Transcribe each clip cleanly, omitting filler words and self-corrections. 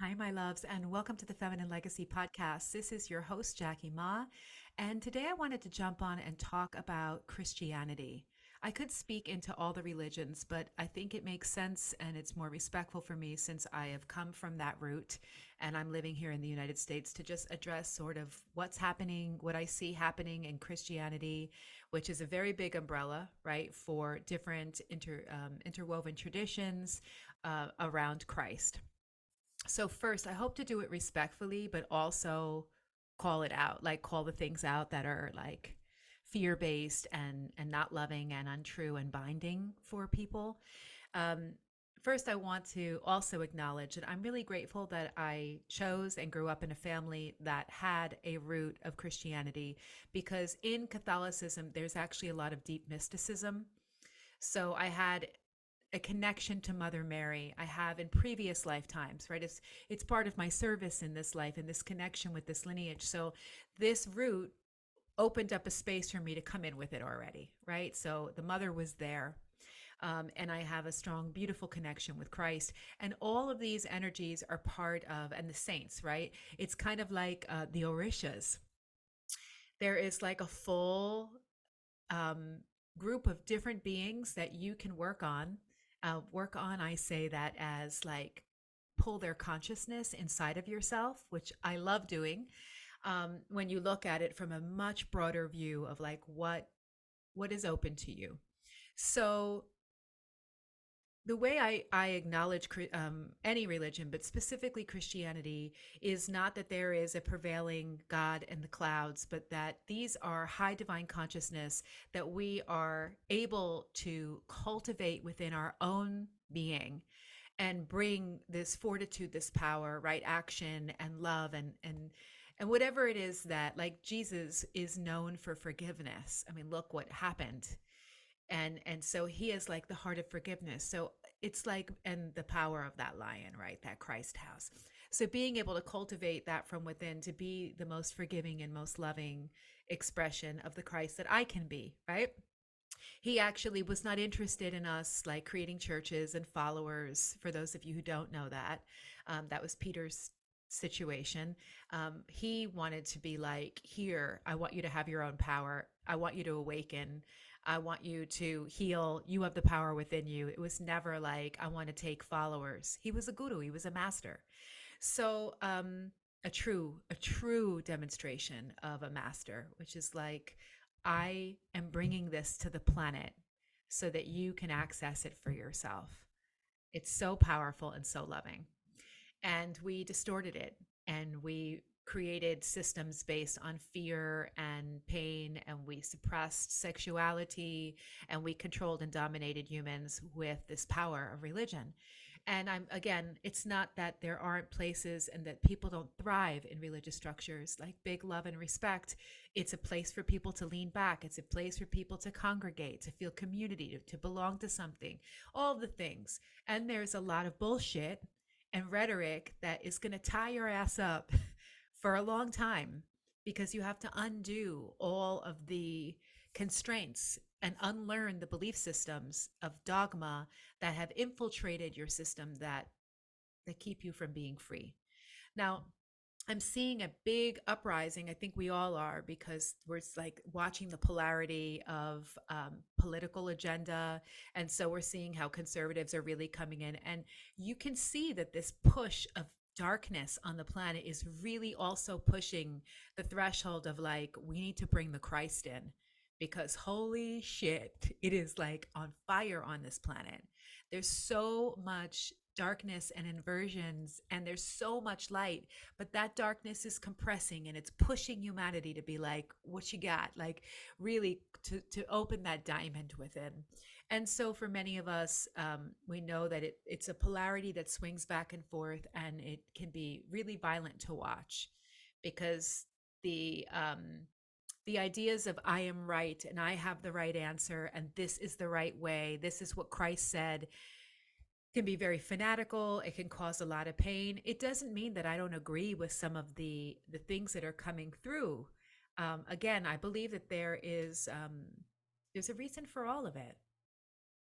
Hi, my loves, and welcome to the Feminine Legacy Podcast. This is your host, Jackie Ma, and today I wanted to jump on and talk about Christianity. I could speak into all the religions, but I think it makes sense and it's more respectful for me since I have come from that root and I'm living here in the United States to just address sort of what's happening, what I see happening in Christianity, which is a very big umbrella, right, for different interwoven traditions around Christ. So first, I hope to do it respectfully, but also call it out, like call the things out that are like fear-based and not loving and untrue and binding for people. Um, First, I want to also acknowledge that I'm really grateful that I chose and grew up in a family that had a root of Christianity because in Catholicism, there's actually a lot of deep mysticism. So I had a connection to Mother Mary I have in previous lifetimes, right? It's part of my service in this life and this connection with this lineage. So this root opened up a space for me to come in with it already, right? So the mother was there. And I have a strong, beautiful connection with Christ. And all of these energies are part of, and the saints, right? It's kind of like the Orishas. There is like a full um, group of different beings that you can work on. I say that as like pull their consciousness inside of yourself, which I love doing. When you look at it from a much broader view of like what is open to you. So the way I acknowledge any religion, but specifically Christianity, is not that there is a prevailing God in the clouds, but that these are high divine consciousness that we are able to cultivate within our own being and bring this fortitude, this power, right action and love and whatever it is that like Jesus is known for forgiveness. I mean, look what happened, and so he is like the heart of forgiveness. So it's like, and the power of that lion, right, that Christ has. So being able to cultivate that from within to be the most forgiving and most loving expression of the Christ that I can be, right? He actually was not interested in us like creating churches and followers. For those of you who don't know that, that was Peter's situation. He wanted to be like, here, I want you to have your own power. I want you to awaken. I want you to heal. You have the power within you. It was never like, I want to take followers. He was a guru, he was a master. So, a true demonstration of a master, which is like, I am bringing this to the planet so that you can access it for yourself. It's so powerful and so loving. And we distorted it and we created systems based on fear and pain, and we suppressed sexuality, and we controlled and dominated humans with this power of religion. And I'm again, it's not that there aren't places and that people don't thrive in religious structures like big love and respect. It's a place for people to lean back. It's a place for people to congregate, to feel community, to belong to something, all the things. And there's a lot of bullshit and rhetoric that is going to tie your ass up for a long time because you have to undo all of the constraints and unlearn the belief systems of dogma that have infiltrated your system that keep you from being free. Now, I'm seeing a big uprising. I think we all are because we're like watching the polarity of political agenda. And so we're seeing how conservatives are really coming in. And you can see that this push of darkness on the planet is really also pushing the threshold of like, we need to bring the Christ in because holy shit, it is like on fire on this planet. There's so much darkness and inversions, and there's so much light, but that darkness is compressing and it's pushing humanity to be like, what you got, like really to open that diamond within. And so for many of us, we know that it's a polarity that swings back and forth, and it can be really violent to watch because the ideas of I am right and I have the right answer and this is the right way, this is what Christ said, can be very fanatical. It can cause a lot of pain. It doesn't mean that I don't agree with some of the things that are coming through. Again, I believe that there's a reason for all of it.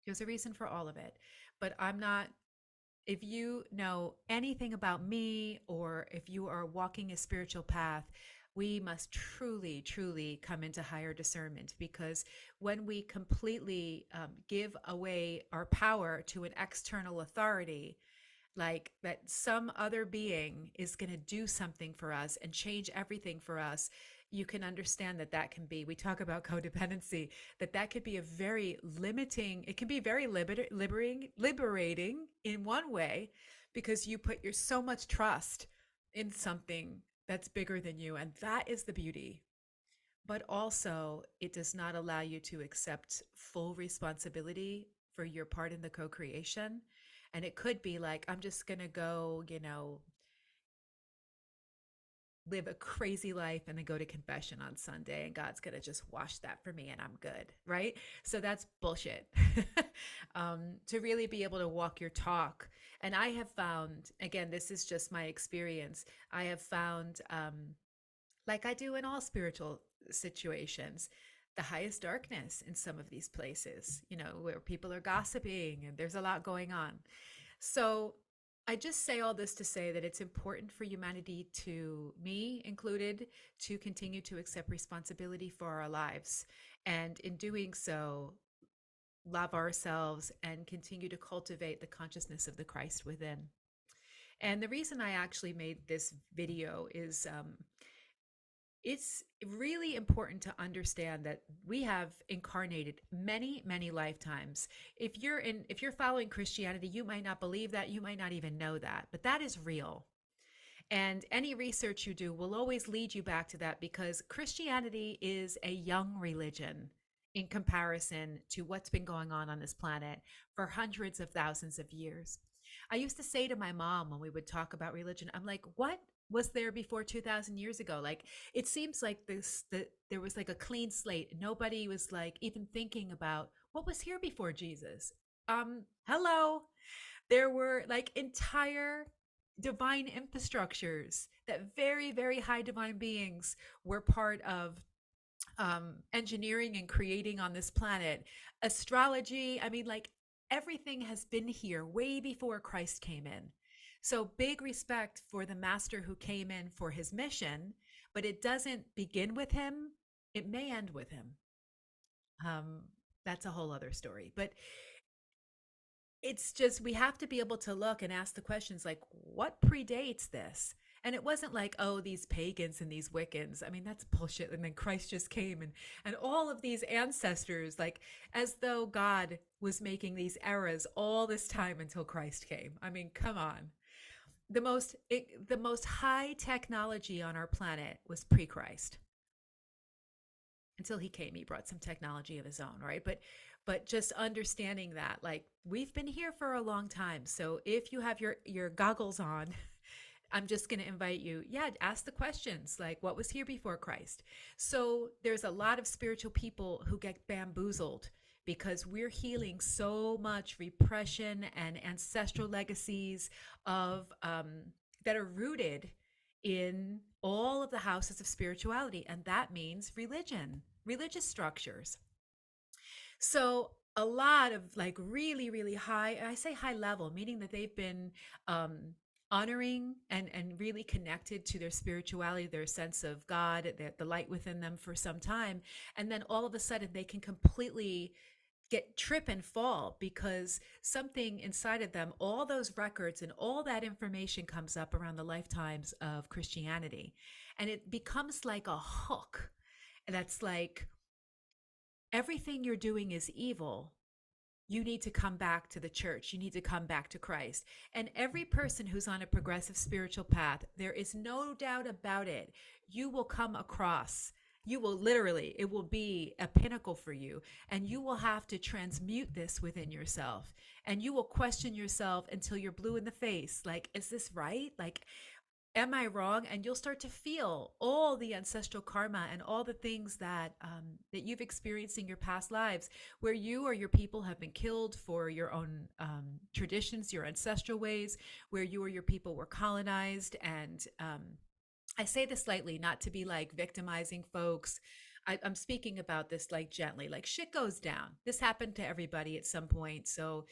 There's a reason for all of it, but I'm not. If you know anything about me, or if you are walking a spiritual path, we must truly, truly come into higher discernment, because when we completely give away our power to an external authority, like that some other being is going to do something for us and change everything for us, you can understand that that can be, we talk about codependency, that that could be a very limiting, it can be very liberating in one way, because you put your so much trust in something that's bigger than you, and that is the beauty. But also, it does not allow you to accept full responsibility for your part in the co creation. And it could be like, I'm just going to go, live a crazy life and then go to confession on Sunday, and God's going to just wash that for me and I'm good. Right. So that's bullshit. To really be able to walk your talk. And I have found, again, this is just my experience, I have found, like I do in all spiritual situations, the highest darkness in some of these places, where people are gossiping and there's a lot going on. So I just say all this to say that it's important for humanity, to me included, to continue to accept responsibility for our lives. And in doing so, love ourselves and continue to cultivate the consciousness of the Christ within. And the reason I actually made this video is, it's really important to understand that we have incarnated many, many lifetimes. If you're following Christianity, you might not believe that, you might not even know that, but that is real. And any research you do will always lead you back to that, because Christianity is a young religion in comparison to what's been going on this planet for hundreds of thousands of years. I used to say to my mom when we would talk about religion, I'm like, what was there before 2000 years ago? Like, it seems like that there was like a clean slate. Nobody was like even thinking about what was here before Jesus. Hello. There were like entire divine infrastructures that very, very high divine beings were part of, engineering and creating on this planet. Astrology, I mean, like, everything has been here way before Christ came in. So, big respect for the master who came in for his mission, but it doesn't begin with him, it may end with him. Um, that's a whole other story. But it's just, we have to be able to look and ask the questions like, what predates this? And it wasn't like, oh, these pagans and these Wiccans. I mean, that's bullshit. And then Christ just came, and all of these ancestors, like, as though God was making these eras all this time until Christ came. I mean, come on. The most high technology on our planet was pre-Christ. Until he came, he brought some technology of his own, right? But just understanding that, like, we've been here for a long time. So if you have your goggles on, I'm just going to invite you, yeah, ask the questions like, what was here before Christ? So there's a lot of spiritual people who get bamboozled, because we're healing so much repression and ancestral legacies of, that are rooted in all of the houses of spirituality, and that means religion, religious structures. So a lot of like really, really high, I say high level, meaning that they've been, um, honoring and really connected to their spirituality, their sense of God, the light within them for some time. And then all of a sudden they can completely get trip and fall, because something inside of them, all those records and all that information comes up around the lifetimes of Christianity. And it becomes like a hook that's like, everything you're doing is evil. You need to come back to the church. You need to come back to Christ. And every person who's on a progressive spiritual path, there is no doubt about it, you will come across, you will literally, it will be a pinnacle for you. And you will have to transmute this within yourself. And you will question yourself until you're blue in the face. Like, is this right? Like, am I wrong? And you'll start to feel all the ancestral karma and all the things that, that you've experienced in your past lives, where you or your people have been killed for your own, traditions, your ancestral ways, where you or your people were colonized. And, I say this lightly, not to be like victimizing folks. I'm speaking about this like gently, like, shit goes down. This happened to everybody at some point. So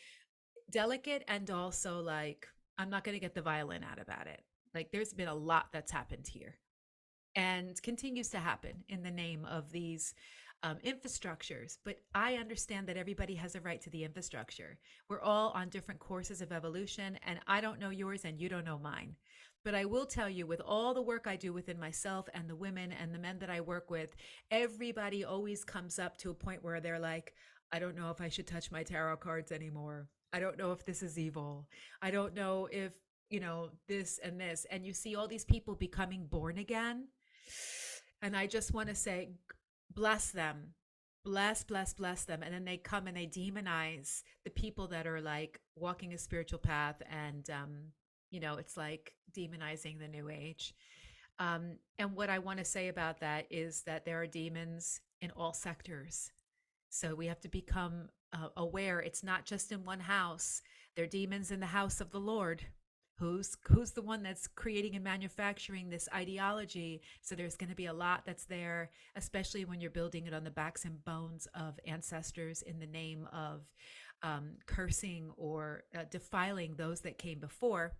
delicate, and also like I'm not going to get the violin out about it. Like there's been a lot that's happened here and continues to happen in the name of these infrastructures. But I understand that everybody has a right to the infrastructure. We're all on different courses of evolution, and I don't know yours and you don't know mine. But I will tell you, with all the work I do within myself and the women and the men that I work with, everybody always comes up to a point where they're like, I don't know if I should touch my tarot cards anymore. I don't know if this is evil. I don't know if, this and this. And you see all these people becoming born again, and I just want to say, bless them. Bless, bless, bless them. And then they come and they demonize the people that are like walking a spiritual path. And, it's like demonizing the new age. And what I want to say about that is that there are demons in all sectors. So we have to become aware. It's not just in one house. There are demons in the house of the Lord. Who's the one that's creating and manufacturing this ideology? So there's going to be a lot that's there, especially when you're building it on the backs and bones of ancestors in the name of cursing or defiling those that came before.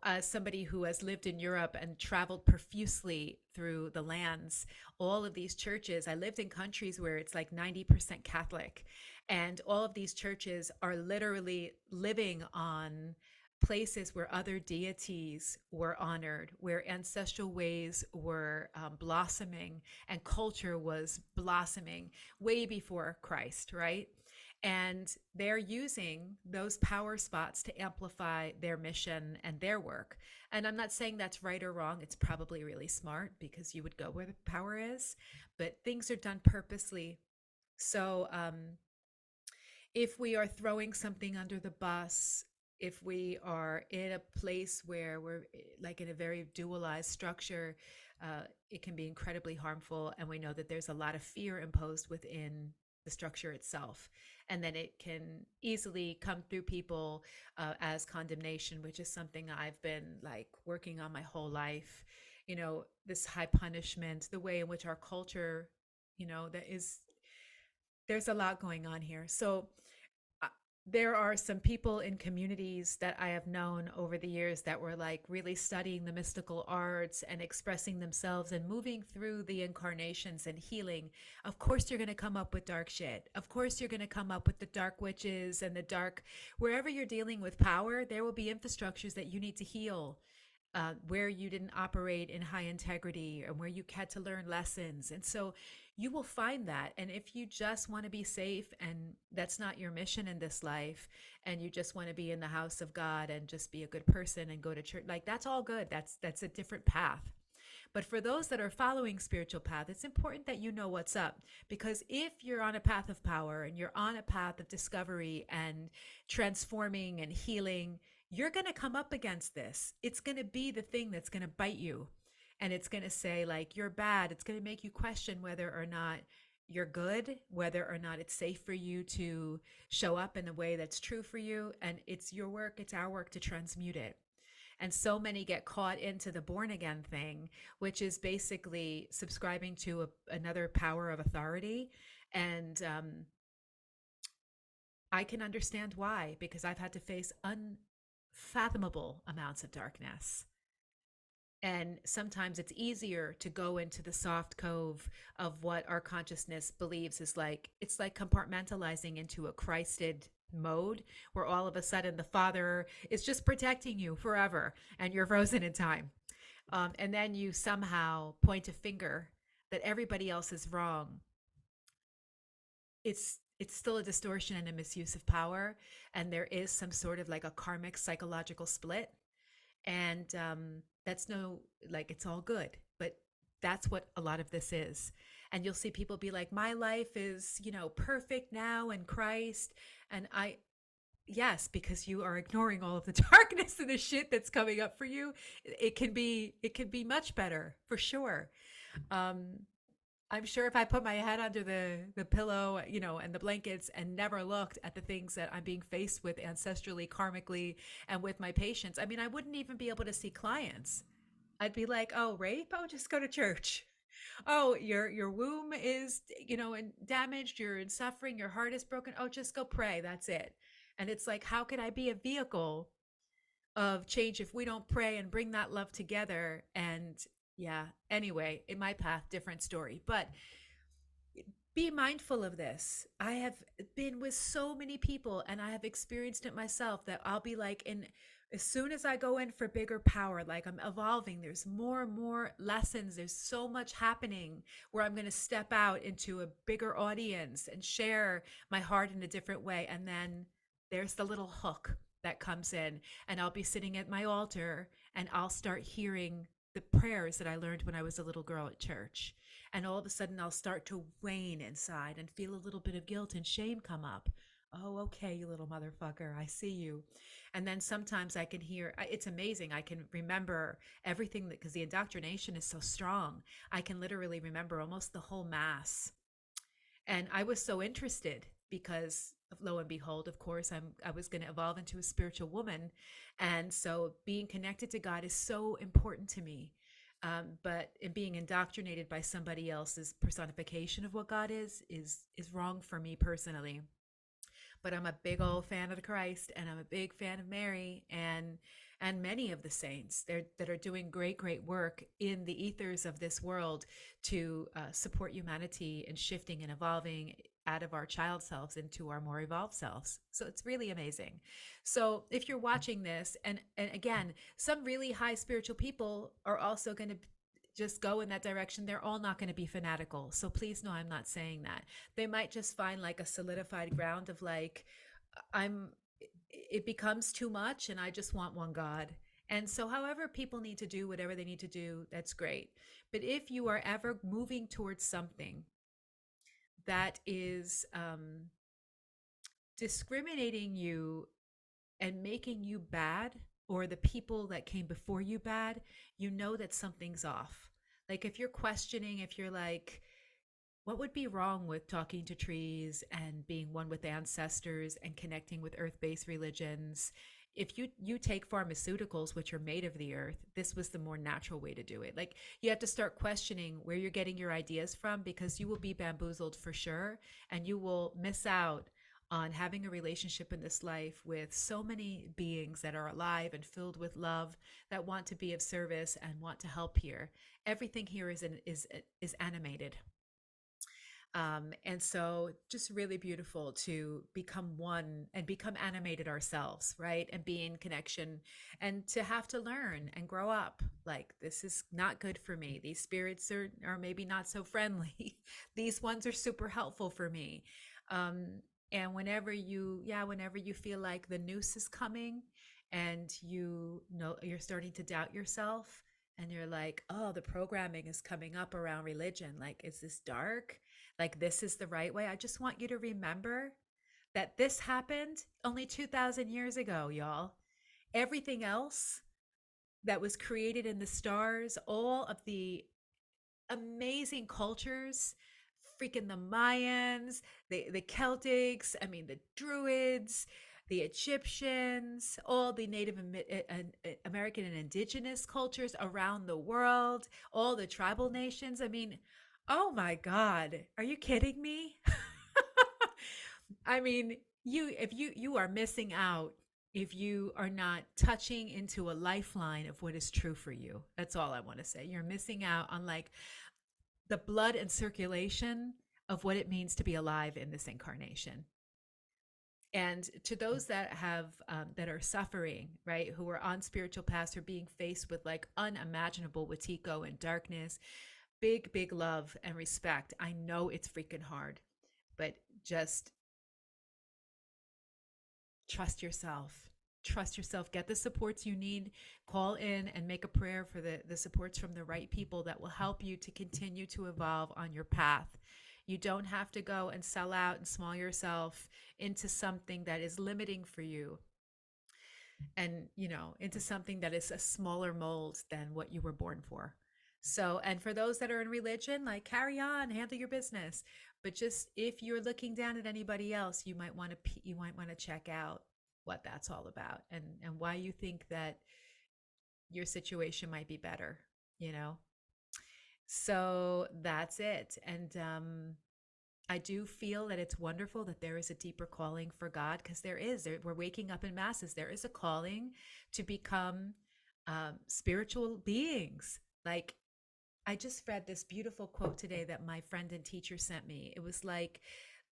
As somebody who has lived in Europe and traveled profusely through the lands, all of these churches, I lived in countries where it's like 90% Catholic, and all of these churches are literally living on places where other deities were honored, where ancestral ways were blossoming and culture was blossoming way before Christ, right? And they're using those power spots to amplify their mission and their work. And I'm not saying that's right or wrong. It's probably really smart because you would go where the power is, but things are done purposely. So, if we are throwing something under the bus, if we are in a place where we're like in a very dualized structure, it can be incredibly harmful. And we know that there's a lot of fear imposed within the structure itself. And then it can easily come through people as condemnation, which is something I've been like working on my whole life. This high punishment, the way in which our culture, that is, there's a lot going on here. So uh, there are some people in communities that I have known over the years that were like really studying the mystical arts and expressing themselves and moving through the incarnations and healing. Of course, you're going to come up with dark shit. Of course, you're going to come up with the dark witches and the dark, wherever you're dealing with power, there will be infrastructures that you need to heal. Where you didn't operate in high integrity and where you had to learn lessons. And so you will find that. And if you just want to be safe and that's not your mission in this life, and you just want to be in the house of God and just be a good person and go to church, like that's all good. That's a different path. But for those that are following spiritual path, it's important that you know what's up, because if you're on a path of power and you're on a path of discovery and transforming and healing, you're going to come up against this. It's going to be the thing that's going to bite you, and it's going to say like you're bad. It's going to make you question whether or not you're good, whether or not it's safe for you to show up in a way that's true for you. And it's your work, it's our work to transmute it. And so many get caught into the born again thing, which is basically subscribing to another power of authority. And I can understand why, because I've had to face unfathomable amounts of darkness. And sometimes it's easier to go into the soft cove of what our consciousness believes is like. It's like compartmentalizing into a Christed mode where all of a sudden the Father is just protecting you forever and you're frozen in time. And then you somehow point a finger that everybody else is wrong. It's still a distortion and a misuse of power, and there is some sort of like a karmic psychological split. And that's no, like, it's all good, but that's what a lot of this is. And you'll see people be like, my life is, perfect now in Christ. And yes, because you are ignoring all of the darkness and the shit that's coming up for you. It can be much better for sure. um I'm sure if I put my head under the pillow, and the blankets, and never looked at the things that I'm being faced with ancestrally, karmically, and with my patients, I mean, I wouldn't even be able to see clients. I'd be like, "Oh, rape? Oh, just go to church. Oh, your womb is, damaged, you're in suffering, your heart is broken. Oh, just go pray. That's it." And it's like, how can I be a vehicle of change if we don't pray and bring that love together? And yeah, anyway, in my path, different story. But be mindful of this. I have been with so many people and I have experienced it myself that I'll be like, in as soon as I go in for bigger power, like I'm evolving, there's more and more lessons. There's so much happening where I'm going to step out into a bigger audience and share my heart in a different way. And then there's the little hook that comes in, and I'll be sitting at my altar and I'll start hearing the prayers that I learned when I was a little girl at church. And all of a sudden, I'll start to wane inside and feel a little bit of guilt and shame come up. Oh, okay, you little motherfucker, I see you. And then sometimes I can hear, it's amazing. I can remember everything that, because the indoctrination is so strong, I can literally remember almost the whole mass. And I was so interested because lo and behold, of course, I was going to evolve into a spiritual woman. And so being connected to God is so important to me. But in being indoctrinated by somebody else's personification of what God is wrong for me personally. But I'm a big old fan of the Christ, and I'm a big fan of Mary, and many of the saints that are doing great work in the ethers of this world to support humanity in shifting and evolving out of our child selves into our more evolved selves. So it's really amazing. So if you're watching this, and again, some really high spiritual people are also going to just go in that direction. They're all not going to be fanatical. So please know I'm not saying that. They might just find like a solidified ground of like, I'm, it becomes too much and I just want one God. And so, however, people need to do whatever they need to do, that's great. But if you are ever moving towards something that is discriminating you and making you bad, or the people that came before you bad, you know that something's off. Like if you're questioning, if you're like, what would be wrong with talking to trees and being one with ancestors and connecting with earth-based religions? If you take pharmaceuticals which are made of the earth, this was the more natural way to do it. Like you have to start questioning where you're getting your ideas from, because you will be bamboozled for sure, and you will miss out on having a relationship in this life with so many beings that are alive and filled with love, that want to be of service and want to help here. Everything here is animated. And so just really beautiful to become one and become animated ourselves, right? And be in connection, and to have to learn and grow up. Like, this is not good for me. These spirits are maybe not so friendly. These ones are super helpful for me. And whenever you feel like the noose is coming and you know you're starting to doubt yourself, and you're like, oh, the programming is coming up around religion. Like, is this dark? Like, this is the right way. I just want you to remember that this happened only 2,000 years ago, y'all. Everything else that was created in the stars, all of the amazing cultures, freaking the Mayans, the Celtics, I mean, the Druids, the Egyptians, all the American and indigenous cultures around the world, all the tribal nations. I mean, oh my God, are you kidding me? I mean, if you are missing out if you are not touching into a lifeline of what is true for you. That's all I want to say. You're missing out on like the blood and circulation of what it means to be alive in this incarnation. And to those that have that are suffering, right, who are on spiritual paths, or being faced with like unimaginable watiko and darkness, big love and respect. I know it's freaking hard, but just trust yourself. Trust yourself. Get the supports you need. Call in and make a prayer for the supports from the right people that will help you to continue to evolve on your path. You don't have to go and sell out and small yourself into something that is limiting for you, and, into something that is a smaller mold than what you were born for. So, and for those that are in religion, like, carry on, handle your business. But just if you're looking down at anybody else, you might want to check out what that's all about, and why you think that your situation might be better, you know? So that's it. And I do feel that it's wonderful that there is a deeper calling for God, because there is. We're waking up in masses. There is a calling to become spiritual beings. Like, I just read this beautiful quote today that my friend and teacher sent me. It was like,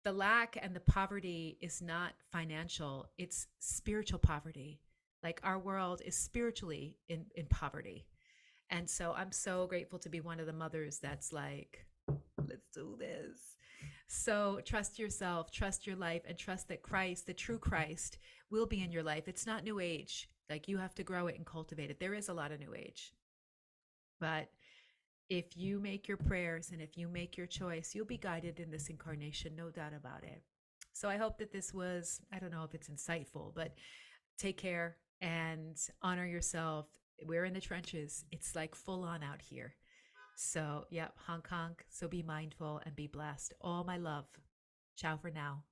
the lack and the poverty is not financial, it's spiritual poverty. Like, our world is spiritually in poverty. And so I'm so grateful to be one of the mothers that's like, let's do this. So trust yourself, trust your life, and trust that Christ, the true Christ, will be in your life. It's not new age. Like, you have to grow it and cultivate it. There is a lot of new age. But if you make your prayers and if you make your choice, you'll be guided in this incarnation, no doubt about it. So I hope that this was, I don't know if it's insightful, but take care and honor yourself. We're in the trenches. It's like full on out here. So, yep, honk honk. So be mindful and be blessed. All my love. Ciao for now.